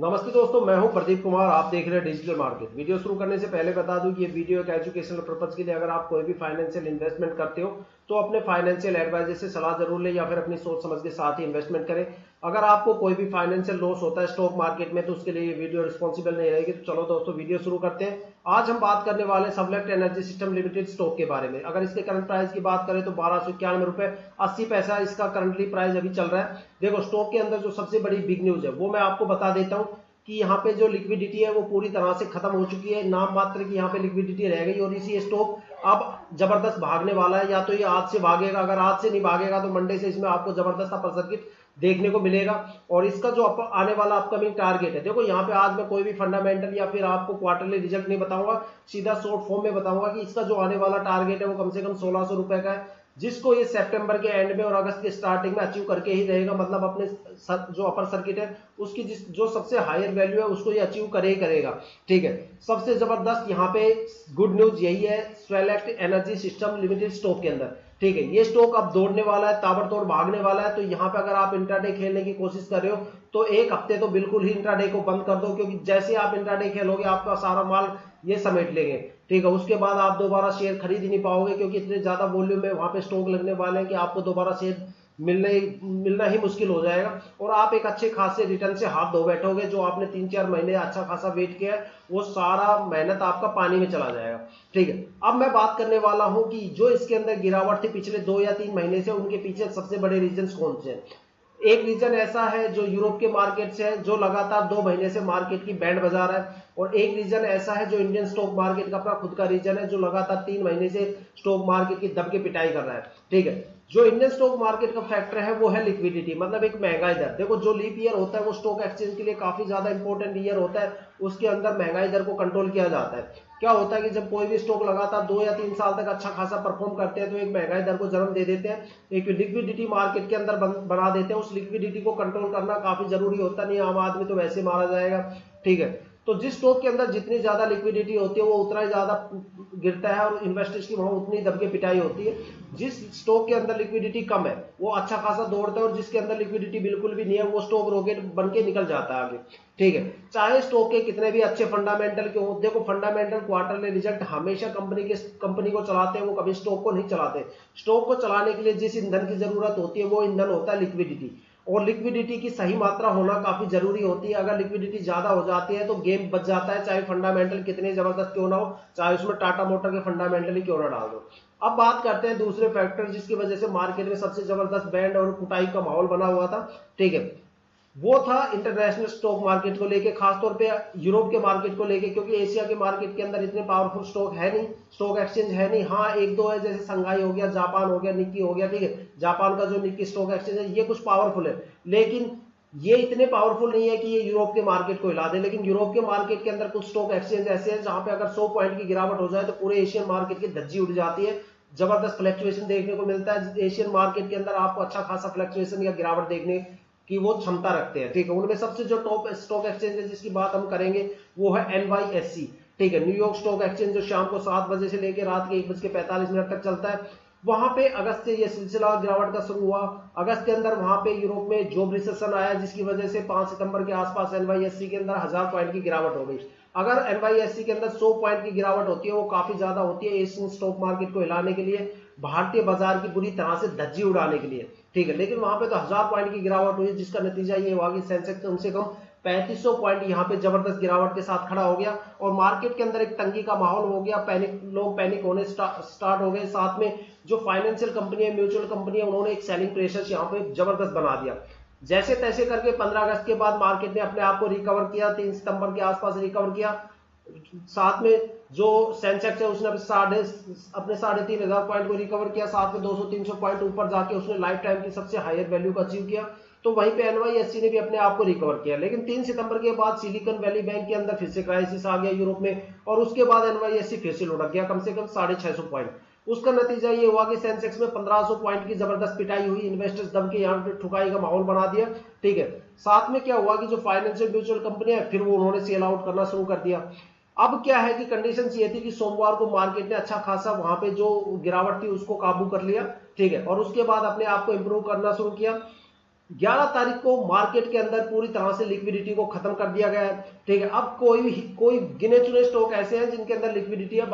नमस्ते दोस्तों, मैं हूं प्रदीप कुमार। आप देख रहे हैं डिजिटल मार्केट। वीडियो शुरू करने से पहले बता दूं कि ये वीडियो एक एजुकेशनल पर्पज के लिए। अगर आप कोई भी फाइनेंशियल इन्वेस्टमेंट करते हो तो अपने फाइनेंशियल एडवाइजर से सलाह जरूर लें या फिर अपनी सोच समझ के साथ ही इन्वेस्टमेंट करें। अगर आपको कोई भी फाइनेंशियल लॉस होता है स्टॉक मार्केट में तो उसके लिए ये वीडियो रिस्पॉन्सिबल नहीं रहेगी। तो चलो दोस्तों, वीडियो शुरू करते हैं। आज हम बात करने वाले हैं sublet energy system limited stock के बारे में। अगर इसके करंट प्राइस की बात करें तो 1291 रुपए 80 पैसा इसका करंटली प्राइस अभी चल रहा है। देखो, स्टॉक के अंदर जो सबसे बड़ी बिग न्यूज है वो मैं आपको बता देता हूँ कि यहाँ पे जो लिक्विडिटी है वो पूरी तरह से खत्म हो चुकी है। नाम मात्र की यहाँ पे लिक्विडिटी रह गई और इसी स्टॉक अब जबरदस्त भागने वाला है। या तो ये आज से भागेगा, अगर आज से नहीं भागेगा तो मंडे से इसमें आपको जबरदस्त अपर सर्किट देखने को मिलेगा। और इसका जो आने वाला अपकमिंग टारगेट है, देखो यहाँ पे आज मैं कोई भी फंडामेंटल या फिर आपको क्वार्टरली रिजल्ट नहीं बताऊंगा, सीधा शॉर्ट फॉर्म में बताऊंगा कि इसका जो आने वाला टारगेट है वो कम से कम 1600 रुपए का है, जिसको ये सितंबर के एंड में और अगस्त के स्टार्टिंग में अचीव करके ही रहेगा। मतलब अपने जो अपर सर्किट है उसकी जो सबसे हायर वैल्यू है उसको ये अचीव करे ही करेगा। ठीक है, सबसे जबरदस्त यहाँ पे गुड न्यूज यही है स्वेलेक्ट एनर्जी सिस्टम लिमिटेड स्टॉक के अंदर। ठीक है, ये स्टॉक अब दौड़ने वाला है, ताबड़तोड़ भागने वाला है। तो यहाँ पे अगर आप इंट्राडे खेलने की कोशिश कर रहे हो तो एक हफ्ते तो बिल्कुल ही इंट्राडे को बंद कर दो, क्योंकि जैसे आप इंट्राडे खेलोगे आपका सारा माल ये समेट लेंगे। ठीक है, उसके बाद आप दोबारा शेयर खरीद ही नहीं पाओगे, क्योंकि इतने ज्यादा वॉल्यूम में वहां पे स्टॉक लगने वाले हैं कि आपको दोबारा शेयर मिलना ही मुश्किल हो जाएगा। और आप एक अच्छे खासे रिटर्न से हाथ धो बैठोगे। जो आपने 3-4 महीने अच्छा खासा वेट किया है वो सारा मेहनत आपका पानी में चला जाएगा। ठीक है, अब मैं बात करने वाला हूं कि जो इसके अंदर गिरावट थी पिछले 2 या 3 महीने से, उनके पीछे सबसे बड़े रीजन कौन से हैं। एक रीजन ऐसा है जो यूरोप के मार्केट से है, जो लगातार 2 महीने से मार्केट की बैंड बजा रहा है। और एक रीजन ऐसा है जो इंडियन स्टॉक मार्केट का अपना खुद का रीजन है, जो लगातार 3 महीने से स्टॉक मार्केट की दब के पिटाई कर रहा है। ठीक है, जो इंडियन स्टॉक मार्केट का फैक्टर है वो है लिक्विडिटी, मतलब एक महंगाई दर। देखो, जो लीप ईयर होता है वो स्टॉक एक्सचेंज के लिए काफी ज्यादा इंपॉर्टेंट ईयर होता है। उसके अंदर महंगाई दर को कंट्रोल किया जाता है। क्या होता है कि जब कोई भी स्टॉक लगातार 2 या 3 साल तक अच्छा खासा परफॉर्म करते हैं तो एक महंगाई दर को जन्म दे देते हैं, एक लिक्विडिटी मार्केट के अंदर बना देते हैं। उस लिक्विडिटी को कंट्रोल करना काफी जरूरी होता नहीं, आम आदमी तो वैसे मारा जाएगा। ठीक है, तो जिस स्टॉक के अंदर जितनी ज्यादा लिक्विडिटी होती है वो उतना ही ज्यादा गिरता है और इन्वेस्टर्स की वहां उतनी दबके पिटाई होती है। जिस स्टॉक के अंदर लिक्विडिटी कम है वो अच्छा खासा दौड़ता है, और जिसके अंदर लिक्विडिटी बिल्कुल भी नहीं है वो स्टॉक रॉकेट बन के निकल जाता है आगे। ठीक है, चाहे स्टॉक के कितने भी अच्छे फंडामेंटल के हो। देखो, फंडामेंटल क्वार्टरली रिजल्ट हमेशा कंपनी को चलाते हैं, वो कभी स्टॉक को नहीं चलाते। स्टॉक को चलाने के लिए जिस ईंधन की जरूरत होती है वो ईंधन होता है लिक्विडिटी। और लिक्विडिटी की सही मात्रा होना काफी जरूरी होती है। अगर लिक्विडिटी ज्यादा हो जाती है तो गेम बच जाता है, चाहे फंडामेंटल कितने जबरदस्त क्यों ना हो, चाहे उसमें टाटा मोटर के फंडामेंटल ही क्यों ना डाल दो। अब बात करते हैं दूसरे फैक्टर जिसकी वजह से मार्केट में सबसे जबरदस्त बैंड और कुटाई का माहौल बना हुआ था। ठीक है, वो था इंटरनेशनल स्टॉक मार्केट को लेके, खासतौर पे यूरोप के मार्केट को लेके, क्योंकि एशिया के मार्केट के अंदर इतने पावरफुल स्टॉक है नहीं, स्टॉक एक्सचेंज है नहीं। हाँ, एक दो है, जैसे संघाई हो गया, जापान हो गया, निक्की हो गया। ठीक है, जापान का जो निक्की स्टॉक एक्सचेंज है ये कुछ पावरफुल है, लेकिन ये इतने पावरफुल नहीं है कि ये यूरोप के मार्केट को हिला दे। लेकिन यूरोप के मार्केट के अंदर कुछ स्टॉक एक्सचेंज ऐसे हैं जहां पे अगर 100 पॉइंट की गिरावट हो जाए तो पूरे एशियन मार्केट की धज्जी उड़ जाती है। जबरदस्त फ्लक्चुएशन देखने को मिलता है एशियन मार्केट के अंदर, आपको अच्छा खासा फ्लक्चुएशन या गिरावट देखने की वो क्षमता रखते हैं। ठीक है, उनमें सबसे जो टॉप स्टॉक एक्सचेंज है जिसकी बात हम करेंगे वो है NYSE। ठीक है, न्यूयॉर्क स्टॉक एक्सचेंज, जो शाम को 7 बजे से लेकर रात के 1:45 तक चलता है। वहां पे अगस्त से ये सिलसिला गिरावट का शुरू हुआ। अगस्त के अंदर वहां पे यूरोप में जॉब रिसेशन आया, जिसकी वजह से 5 सितंबर के आसपास NYSE के अंदर 1000 पॉइंट की गिरावट हो गई। अगर NYSE के अंदर 100 पॉइंट की गिरावट होती है वो काफी ज्यादा होती है एशियन स्टॉक मार्केट को हिलाने के लिए, भारतीय बाजार की बुरी तरह से धज्जी उड़ाने के लिए। ठीक है, लेकिन वहां पे तो 1000 पॉइंट की गिरावट हुई, जिसका नतीजा ये हुआ कि सेंसेक्स कम से कम 3500 पॉइंट यहाँ पे जबरदस्त गिरावट के साथ खड़ा हो गया। और मार्केट के अंदर एक तंगी का माहौल हो गया, लोग पैनिक होने स्टार्ट हो गए। साथ में जो फाइनेंशियल कंपनी है, म्यूचुअल कंपनी है, उन्होंने एक सेलिंग प्रेशर यहाँ पे जबरदस्त बना दिया। जैसे तैसे करके 15 अगस्त के बाद मार्केट ने अपने आप को रिकवर किया, 3 सितंबर के आसपास रिकवर किया। साथ में जो सेंसेक्स है उसने अपने 3,500 पॉइंट को रिकवर किया, साथ में 200-300 पॉइंट ऊपर जाके उसने लाइफ टाइम की सबसे हायर वैल्यू को अचीव किया। तो वहीं पे NYSE ने भी अपने आप को रिकवर किया। लेकिन 3 सितंबर के बाद सिलिकॉन वैली बैंक के अंदर फिर से क्राइसिस आ गया यूरोप में, और उसके बाद NYSE फिर से लुढ़क गया कम से कम 650 पॉइंट। उसका नतीजा ये हुआ कि सेंसेक्स में 1500 पॉइंट की जबरदस्त पिटाई हुई, इन्वेस्टर्स दम के यहाँ पे ठुकाई का माहौल बना दिया। ठीक है, साथ में क्या हुआ कि जो फाइनेंशियल म्यूचुअल कंपनी है फिर वो उन्होंने सेल आउट करना शुरू कर दिया। अब क्या है कि कंडीशन ये थी कि सोमवार को मार्केट ने अच्छा खासा वहां पे जो गिरावट थी उसको काबू कर लिया। ठीक है, और उसके बाद अपने आप को इंप्रूव करना शुरू किया। 11 तारीख को मार्केट के अंदर पूरी तरह से लिक्विडिटी को खत्म कर दिया गया है। ठीक है, अब कोई गिने चुने स्टॉक ऐसे हैं जिनके अंदर लिक्विडिटी है,